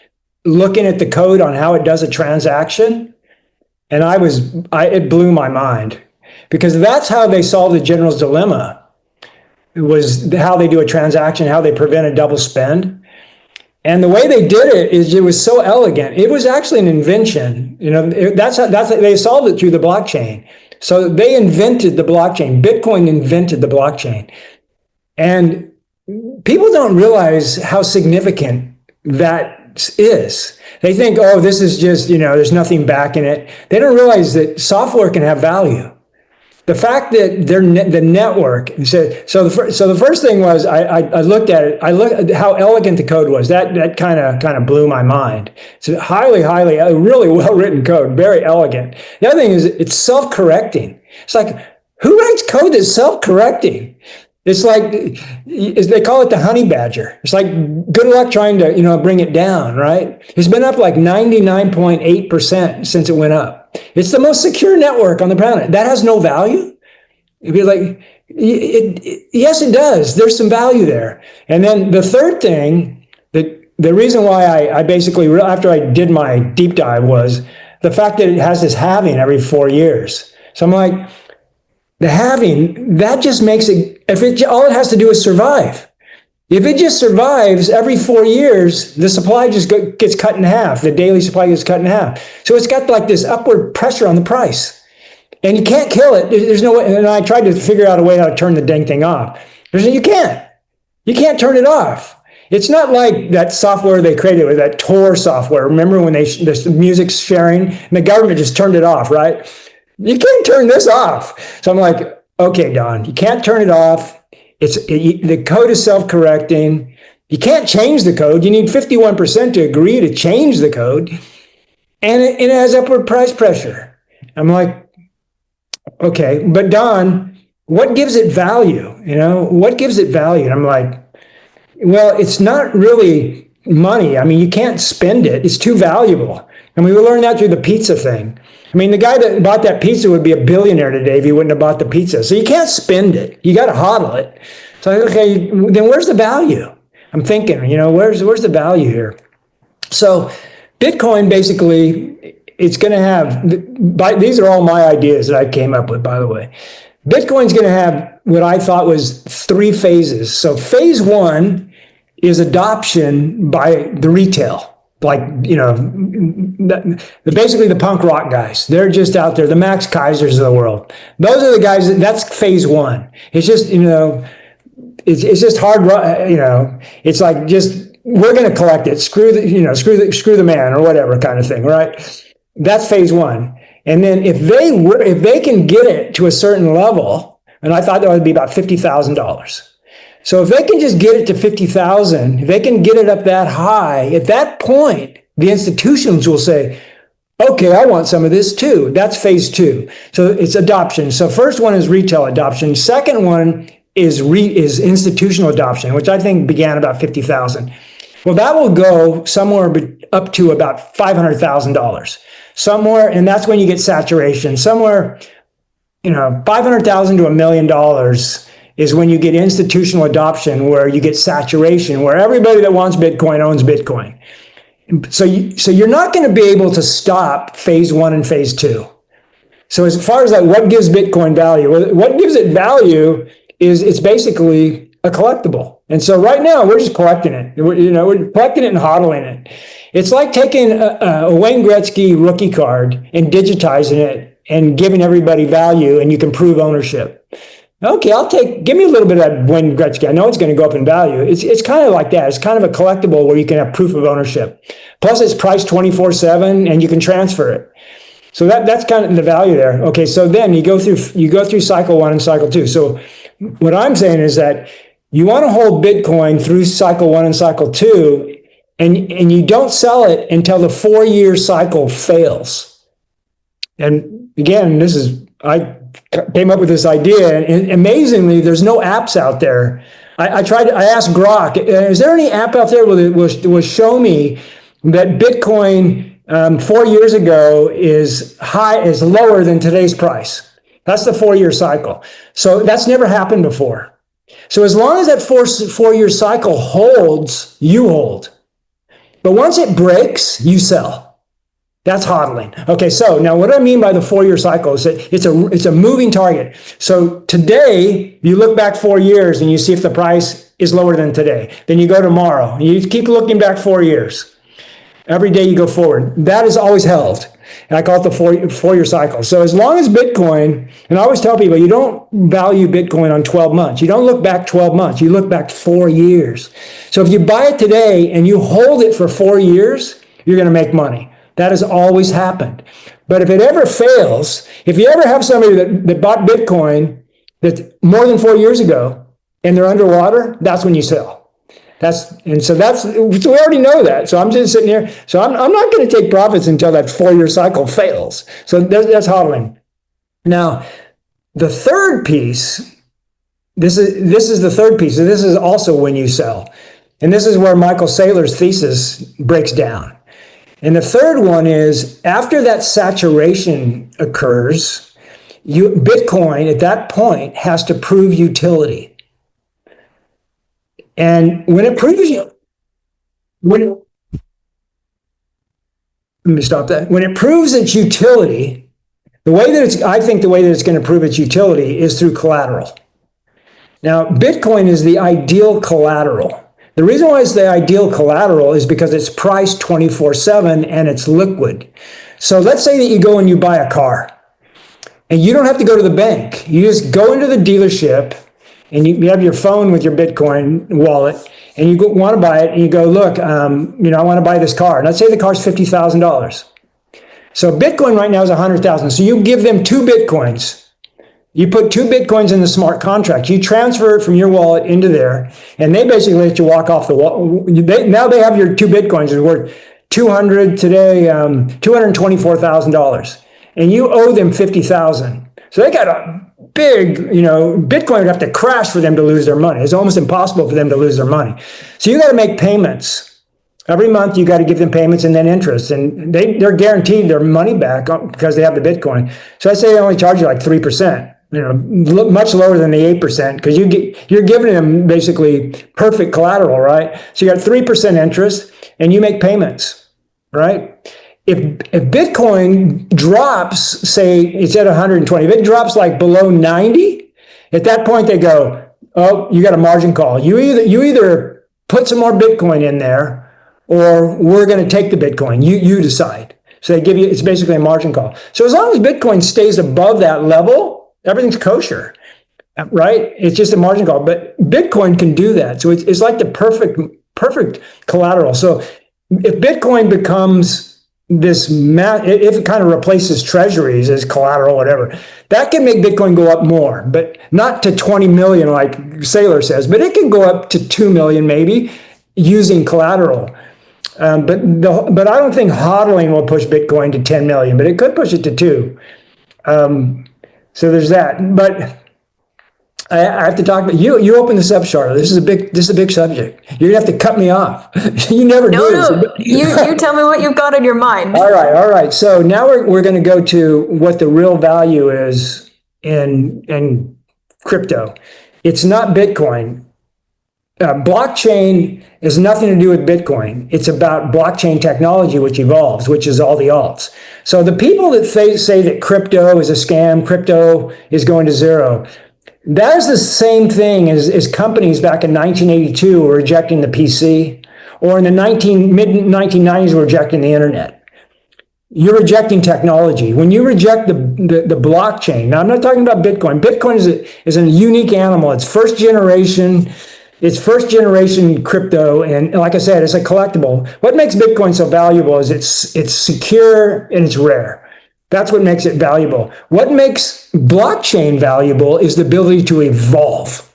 looking at the code on how it does a transaction. And it blew my mind because that's how they solved the general's dilemma. It was how they do a transaction, how they prevent a double spend. And the way they did it was so elegant. It was actually an invention. That's they solved it through the blockchain. So they invented the blockchain. Bitcoin invented the blockchain. And people don't realize how significant that is. They think, this is just, there's nothing backing it. They don't realize that software can have value. The fact that the network said so. The first thing was I looked at it. I looked at how elegant the code was. That kind of blew my mind. It's a really well written code, very elegant. The other thing is it's self-correcting. It's like, who writes code that's self-correcting? It's like they call it the honey badger. It's like good luck trying to bring it down. Right? It's been up like 99.8% since it went up. It's the most secure network on the planet. That has no value. It'd be like, yes, it does. There's some value there. And then the third thing, the reason why I basically, after I did my deep dive was the fact that it has this halving every 4 years. So I'm like, the halving, that just makes it, all it has to do is survive. If it just survives every 4 years, the supply just gets cut in half. The daily supply gets cut in half. So it's got like this upward pressure on the price. And you can't kill it. There's no way. And I tried to figure out a way how to turn the dang thing off. You can't. You can't turn it off. It's not like that software they created with that Tor software. Remember when the music's sharing and the government just turned it off, right? You can't turn this off. So I'm like, okay, Don, you can't turn it off. The code is self-correcting. You can't change the code. You need 51% to agree to change the code. And it has upward price pressure. I'm like, okay, but Don, what gives it value? What gives it value? And I'm like, well, it's not really money. I mean, you can't spend it. It's too valuable. And we learned that through the pizza thing. I mean, the guy that bought that pizza would be a billionaire today if he wouldn't have bought the pizza. So you can't spend it. You got to hodl it. So, okay, then where's the value? I'm thinking, where's the value here? So Bitcoin basically, it's going to have, these are all my ideas that I came up with, by the way. Bitcoin's going to have what I thought was 3 phases. So phase 1 is adoption by the retail. Like, basically the punk rock guys. They're just out there, the Max Kaisers of the world. Those are the guys, that's phase 1. It's just, it's just hard, it's like just, we're going to collect it. Screw the man or whatever kind of thing, right? That's phase 1. And then if they can get it to a certain level, and I thought that would be about $50,000. So if they can just get it to 50,000, if they can get it up that high, at that point, the institutions will say, okay, I want some of this too. That's phase 2. So it's adoption. So first one is retail adoption. Second one is institutional adoption, which I think began about 50,000. Well, that will go somewhere up to about $500,000. Somewhere, and that's when you get saturation. Somewhere, $500,000 to $1 million is when you get institutional adoption, where you get saturation, where everybody that wants Bitcoin owns Bitcoin. So you're not going to be able to stop phase one and phase two. So as far as like what gives Bitcoin value, what gives it value is it's basically a collectible. And so right now we're just collecting it. We're collecting it and hodling it. It's like taking a Wayne Gretzky rookie card and digitizing it and giving everybody value, and you can prove ownership. Okay, give me a little bit of that Wayne Gretzky. I know it's going to go up in value. It's kind of like that. It's kind of a collectible where you can have proof of ownership. Plus it's priced 24/7 and you can transfer it. So that's kind of the value there. Okay, so then you go through cycle one and cycle two. So what I'm saying is that you want to hold Bitcoin through cycle one and cycle two, and you don't sell it until the 4-year cycle fails. And again, I came up with this idea, and amazingly, there's no apps out there. I asked Grok, is there any app out there that will show me that Bitcoin 4 years ago is lower than today's price? That's the 4-year cycle. So that's never happened before. So as long as that 4-year cycle holds, you hold. But once it breaks, you sell. That's hodling. Okay, so now what I mean by the 4-year cycle is that it's a moving target. So today, you look back 4 years and you see if the price is lower than today. Then you go tomorrow. You keep looking back 4 years. Every day you go forward. That is always held. And I call it the 4-year cycle. So as long as Bitcoin, and I always tell people, you don't value Bitcoin on 12 months. You don't look back 12 months. You look back 4 years. So if you buy it today and you hold it for 4 years, you're going to make money. That has always happened. But if it ever fails, if you ever have somebody that bought Bitcoin that's more than 4 years ago and they're underwater, that's when you sell. So we already know that. So I'm just sitting here. So I'm not going to take profits until that 4-year cycle fails. So that's hodling. Now, the third piece, this is the third piece. So this is also when you sell. And this is where Michael Saylor's thesis breaks down. And the third one is after that saturation occurs, Bitcoin at that point has to prove utility. And when it proves when it proves its utility, I think the way that it's going to prove its utility is through collateral. Now, Bitcoin is the ideal collateral. The reason why it's the ideal collateral is because it's priced 24/7 and it's liquid. So let's say that you go and you buy a car and you don't have to go to the bank. You just go into the dealership and you have your phone with your Bitcoin wallet and you want to buy it and you go, look, I want to buy this car. And let's say the car's $50,000. So Bitcoin right now is 100,000. So you give them 2 Bitcoins. You put 2 Bitcoins in the smart contract. You transfer it from your wallet into there, and they basically let you walk off the wall. Now they have your 2 Bitcoins is worth $224,000, and you owe them $50,000. So they got a big, Bitcoin would have to crash for them to lose their money. It's almost impossible for them to lose their money. So you got to make payments. Every month you got to give them payments and then interest, and they're guaranteed their money back because they have the Bitcoin. So I say they only charge you like 3%. Much lower than the 8% because you're giving them basically perfect collateral, right? So you got 3% interest and you make payments, right? If Bitcoin drops, say it's at 120, if it drops like below 90, at that point they go, oh, you got a margin call. You either put some more Bitcoin in there or we're going to take the Bitcoin. You decide. So they give you, it's basically a margin call. So as long as Bitcoin stays above that level, everything's kosher, right? It's just a margin call, but Bitcoin can do that. So it's like the perfect collateral. So if Bitcoin becomes if it kind of replaces treasuries as collateral, whatever, that can make Bitcoin go up more, but not to 20 million like Saylor says, but it can go up to 2 million maybe using collateral. But I don't think hodling will push Bitcoin to 10 million, but it could push it to 2. So there's that. But I have to talk about you. Open this up, Charlotte. This is a big subject. You're gonna have to cut me off. You never do. No. You tell me what you've got on your mind. All right. So now we're going to go to what the real value is in crypto. It's not Bitcoin. Blockchain has nothing to do with Bitcoin. It's about blockchain technology, which evolves, which is all the alts. So the people that say that crypto is a scam, crypto is going to zero, that is the same thing as companies back in 1982 were rejecting the PC, or in the mid-1990s were rejecting the internet. You're rejecting technology. When you reject the blockchain, now I'm not talking about Bitcoin. Bitcoin is a unique animal. It's first generation crypto, and like I said, it's a collectible. What makes Bitcoin so valuable is it's secure and it's rare. That's what makes it valuable. What makes blockchain valuable is the ability to evolve.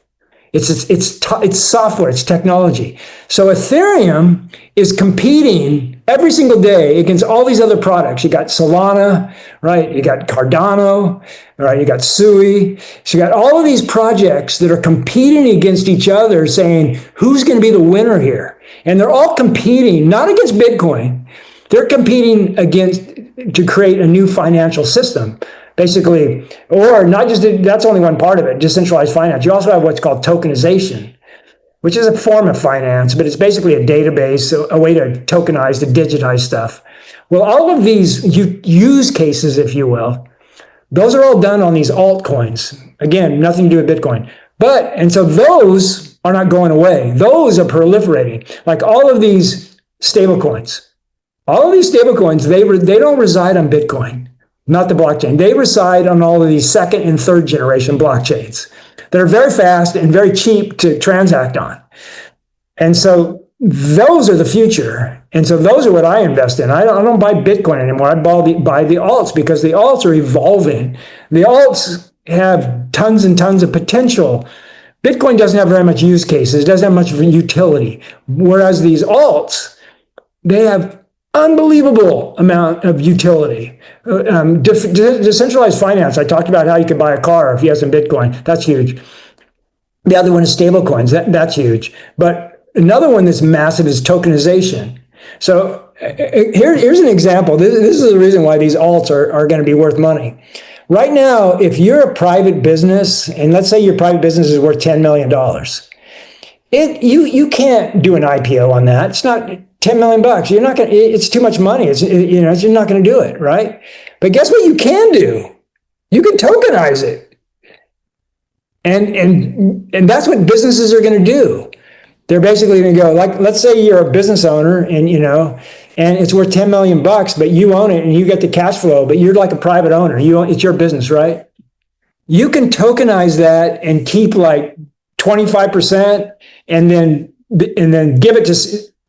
It's software, it's technology. So Ethereum is competing every single day against all these other products. You got Solana, right? You got Cardano, right? You got Sui. So you got all of these projects that are competing against each other, saying who's going to be the winner here. And they're all competing not against Bitcoin. They're competing to create a new financial system. Basically, or not just, that's only one part of it, decentralized finance. You also have what's called tokenization, which is a form of finance, but it's basically a database, a way to tokenize, to digitize stuff. Well, all of these use cases, if you will, those are all done on these altcoins. Again, nothing to do with Bitcoin. And so those are not going away. Those are proliferating. Like all of these stablecoins. All of these stablecoins, they don't reside on Bitcoin. Not the blockchain. They reside on all of these second and third generation blockchains that are very fast and very cheap to transact on. And so those are the future. And so those are what I invest in. I don't buy Bitcoin anymore. I buy the alts because the alts are evolving. The alts have tons and tons of potential. Bitcoin doesn't have very much use cases. It doesn't have much utility. Whereas these alts, they have unbelievable amount of utility. Decentralized finance, I talked about how you could buy a car if you have some Bitcoin. That's huge. The other one is stablecoins. That's huge. But another one that's massive is tokenization. So here's an example. This is the reason why these alts are going to be worth money. Right now, if you're a private business, and let's say your private business is worth $10 million, you can't do an IPO on that. It's not $10 million. You're not going. It's too much money. You're not going to do it, right? But guess what? You can do. You can tokenize it, and that's what businesses are going to do. They're basically going to go, like, let's say you're a business owner, and it's worth $10 million, but you own it and you get the cash flow, but you're like a private owner. It's your business, right? You can tokenize that and keep like 25%, and then give it to.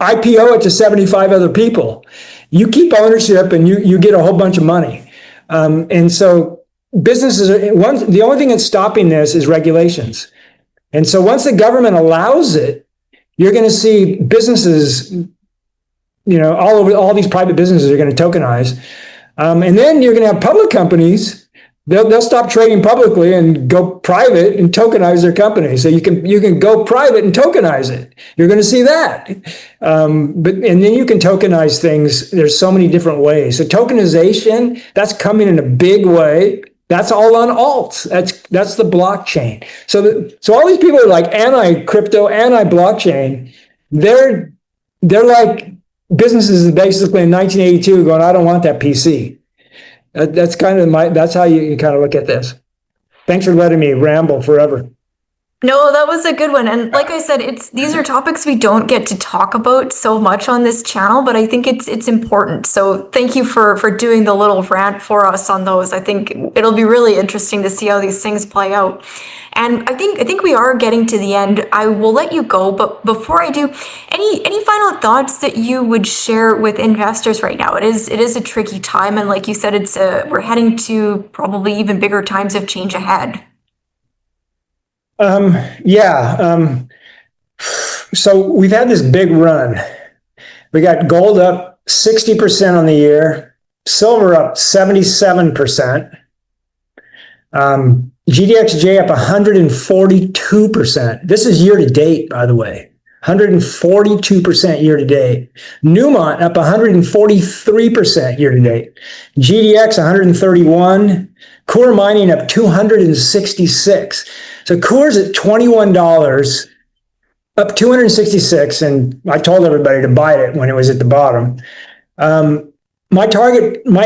IPO it to 75 other people. You keep ownership and you get a whole bunch of money. And so businesses the only thing that's stopping this is regulations. And so once the government allows it, you're going to see businesses, all over, all these private businesses are going to tokenize. And then you're going to have public companies. They'll stop trading publicly and go private and tokenize their company. So you can go private and tokenize it. You're going to see that. And then you can tokenize things. There's so many different ways. So tokenization, that's coming in a big way. That's all on alts. That's the blockchain. So all these people are like anti-crypto, anti-blockchain. They're like businesses basically in 1982 going, I don't want that PC. That's how you kind of look at this. Thanks for letting me ramble forever. No, that was a good one. And like I said, these are topics we don't get to talk about so much on this channel, but I think it's important. So thank you for doing the little rant for us on those. I think it'll be really interesting to see how these things play out. And I think we are getting to the end. I will let you go, but before I do, any final thoughts that you would share with investors right now? It is a tricky time, and like you said, we're heading to probably even bigger times of change ahead. So we've had this big run. We got gold up 60% on the year, silver up 77%, GDXJ up 142%. This is year to date, by the way, 142% year to date. Newmont up 143% year to date. GDX 131. Coeur Mining up 266. So Coeur's at $21. up 266, and I told everybody to buy it when it was at the bottom. My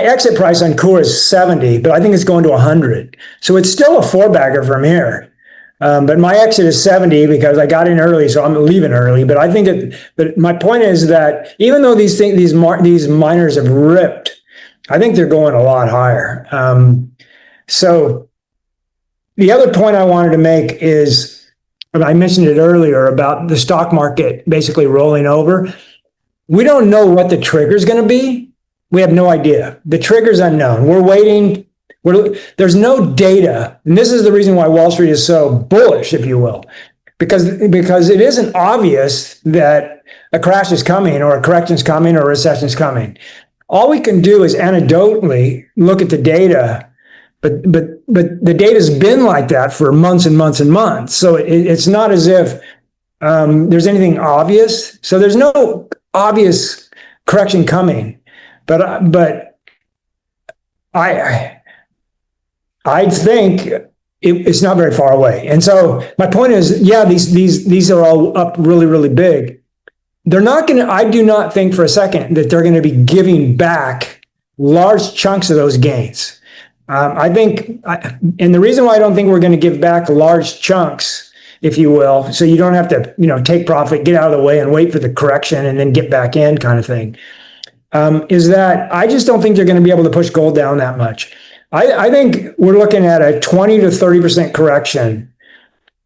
exit price on core is 70, but I think it's going to 100. So it's still a four bagger from here. But my exit is 70 because I got in early, so I'm leaving early. But I think but my point is that even though these miners have ripped, I think they're going a lot higher. So the other point I wanted to make is, and I mentioned it earlier about the stock market basically rolling over. We don't know what the trigger is going to be. We have no idea. The trigger's unknown. We're waiting. There's no data. And this is the reason why Wall Street is so bullish, if you will, because it isn't obvious that a crash is coming or a correction is coming or a recession is coming. All we can do is anecdotally look at the data, but the data's been like that for months and months and months. So it's not as if there's anything obvious. So there's no obvious correction coming. But I think it's not very far away. And so my point is, yeah, these are all up really, really big. They're not going to, I do not think for a second that they're going to be giving back large chunks of those gains. I think, and the reason why I don't think we're going to give back large chunks, if you will, so you don't have to, take profit, get out of the way and wait for the correction and then get back in kind of thing. Is that I just don't think they're going to be able to push gold down that much. I think we're looking at a 20 to 30% correction,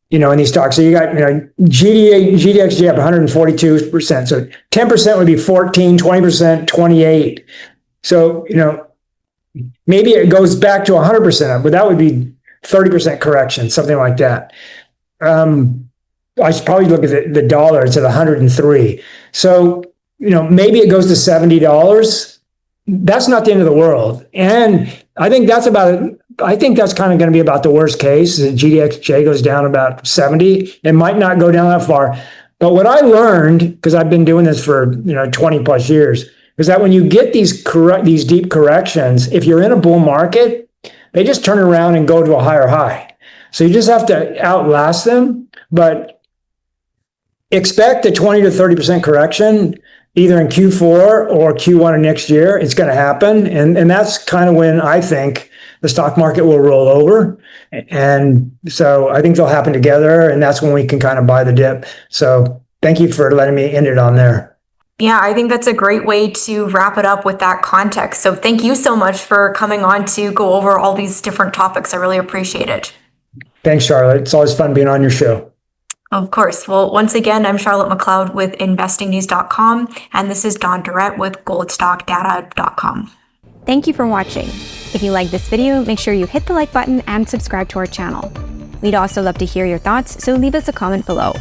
in these stocks. So you got, GDXJ up 142%. So 10% would be 14, 20%, 28. So, maybe it goes back to 100% up, but that would be 30% correction, something like that. I should probably look at the dollar. It's at 103. So, maybe it goes to $70. That's not the end of the world. And I think that's kind of going to be about the worst case. The GDXJ goes down about 70. It might not go down that far. But what I learned, because I've been doing this for, 20 plus years, is that when you get these deep corrections, if you're in a bull market, they just turn around and go to a higher high. So you just have to outlast them, but expect a 20 to 30% correction either in Q4 or Q1 of next year. It's going to happen. And that's kind of when I think the stock market will roll over. And so I think they'll happen together. And that's when we can kind of buy the dip. So thank you for letting me end it on there. Yeah, I think that's a great way to wrap it up with that context. So thank you so much for coming on to go over all these different topics. I really appreciate it. Thanks, Charlotte. It's always fun being on your show. Of course. Well, once again, I'm Charlotte McLeod with investingnews.com, and this is Don Durrett with goldstockdata.com. Thank you for watching. If you like this video, make sure you hit the like button and subscribe to our channel. We'd also love to hear your thoughts, so leave us a comment below.